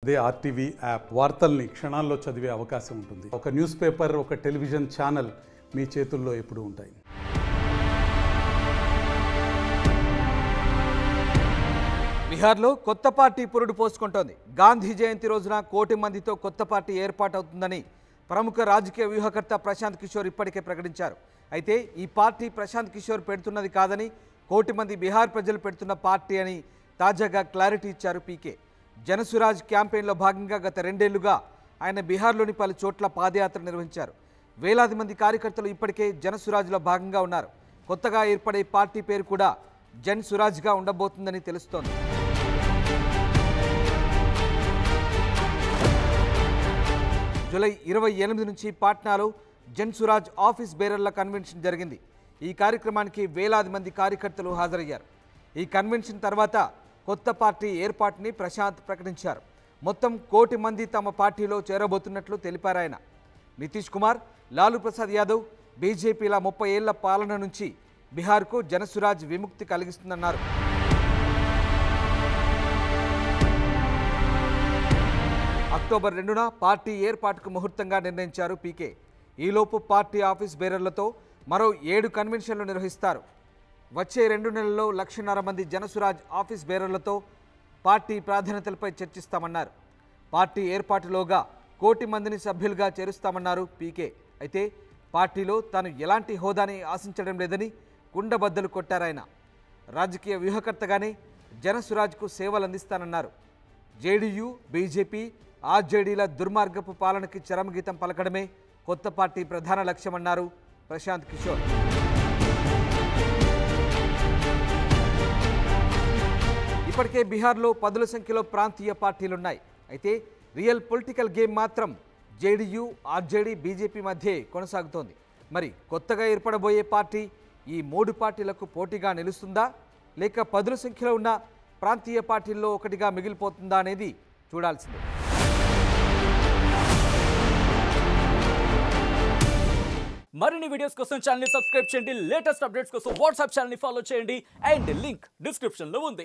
అదే RTV app వార్తల్ని క్షణాల్లో చదివే అవకాశం ఉంటుంది. ఒక న్యూస్ పేపర్, ఒక టెలివిజన్ ఛానల్ మీ చేతుల్లో ఎప్పుడూ ఉంటాయి. బిహార్లో కొత్త పార్టీ పురుడు పోసుకుంటోంది. గాంధీ జయంతి రోజున 1 కోటి మందితో కొత్త పార్టీ ఏర్పాటవుతుందని ప్రముఖ రాజకీయ వ్యూహకర్త ప్రశాంత్ కిషోర్ ఇప్పటికే ప్రకటించారు. అయితే ఈ పార్టీ ప్రశాంత్ కిషోర్ పెడుతున్నది కాదని, 1 కోటి మంది బిహార్ ప్రజలు పెడుతున్న పార్టీ అని తాజాగా క్లారిటీ ఇచ్చారు పీకే. జనసురాజ్ క్యాంపెయిన్లో భాగంగా గత 2 ఏళ్లుగా ఆయన బిహార్లోని పలు చోట్ల పాదయాత్ర నిర్వహించారు. వేలాది మంది కార్యకర్తలు ఇప్పటికే జనసురాజ్లో భాగంగా ఉన్నారు. కొత్తగా ఏర్పడే పార్టీ పేరు కూడా జన్ సురాజ్గా ఉండబోతుందని తెలుస్తోంది. జూలై 28 నుంచి పాట్నాలో జన్ సురాజ్ ఆఫీస్ బేరర్ల కన్వెన్షన్ జరిగింది. ఈ కార్యక్రమానికి వేలాది మంది కార్యకర్తలు హాజరయ్యారు. ఈ కన్వెన్షన్ తర్వాత కొత్త పార్టీ ఏర్పాటుని ప్రశాంత్ ప్రకటించారు. మొత్తం 1 కోటి మంది తమ పార్టీలో చేరబోతున్నట్లు తెలిపారు ఆయన. నితీష్ కుమార్, లాలూ ప్రసాద్ యాదవ్ బీజేపీల 30 ఏళ్ల పాలన నుంచి బిహార్కు జనసురాజ్ విముక్తి కలిగిస్తుందన్నారు. అక్టోబర్ 2న పార్టీ ఏర్పాటుకు ముహూర్తంగా నిర్ణయించారు పీకే. ఈలోపు పార్టీ ఆఫీస్ బేరర్లతో మరో 7 కన్వెన్షన్లు నిర్వహిస్తారు. వచ్చే 2 నెలల్లో 1,50,000 మంది జనసురాజ్ ఆఫీస్ బేరర్లతో పార్టీ ప్రాధాన్యతలపై చర్చిస్తామన్నారు. పార్టీ ఏర్పాటులోగా 1 కోటి మందిని సభ్యులుగా చేరుస్తామన్నారు పీకే. అయితే పార్టీలో తాను ఎలాంటి హోదాని ఆశించడం లేదని కుండబద్దలు కొట్టారాయన. రాజకీయ వ్యూహకర్తగానే జనసురాజ్కు సేవలు అందిస్తానన్నారు. జేడీయూ, బీజేపీ, ఆర్జేడీల దుర్మార్గపు పాలనకి చరమగీతం పలకడమే కొత్త పార్టీ ప్రధాన లక్ష్యమన్నారు ప్రశాంత్ కిషోర్. ఇప్పటికే బిహార్లో 10ల సంఖ్యలో ప్రాంతీయ పార్టీలున్నాయి. అయితే రియల్ పొలిటికల్ గేమ్ మాత్రం జేడీయూ, ఆర్జేడీ, బీజేపీ మధ్యే కొనసాగుతోంది. మరి కొత్తగా ఏర్పడబోయే పార్టీ ఈ 3 పార్టీలకు పోటీగా నిలుస్తుందా, లేక 10ల సంఖ్యలో ఉన్న ప్రాంతీయ పార్టీల్లో ఒకటిగా మిగిలిపోతుందా అనేది చూడాల్సిందే. మరిన్ని వీడియోస్ కోసం ఛానల్ ని సబ్స్క్రైబ్ చేయండి. లేటెస్ట్ అప్డేట్స్ కోసం వాట్సాప్ ఛానల్ ని ఫాలో చేయండి. అండ్ లింక్ డిస్క్రిప్షన్ లో ఉంది.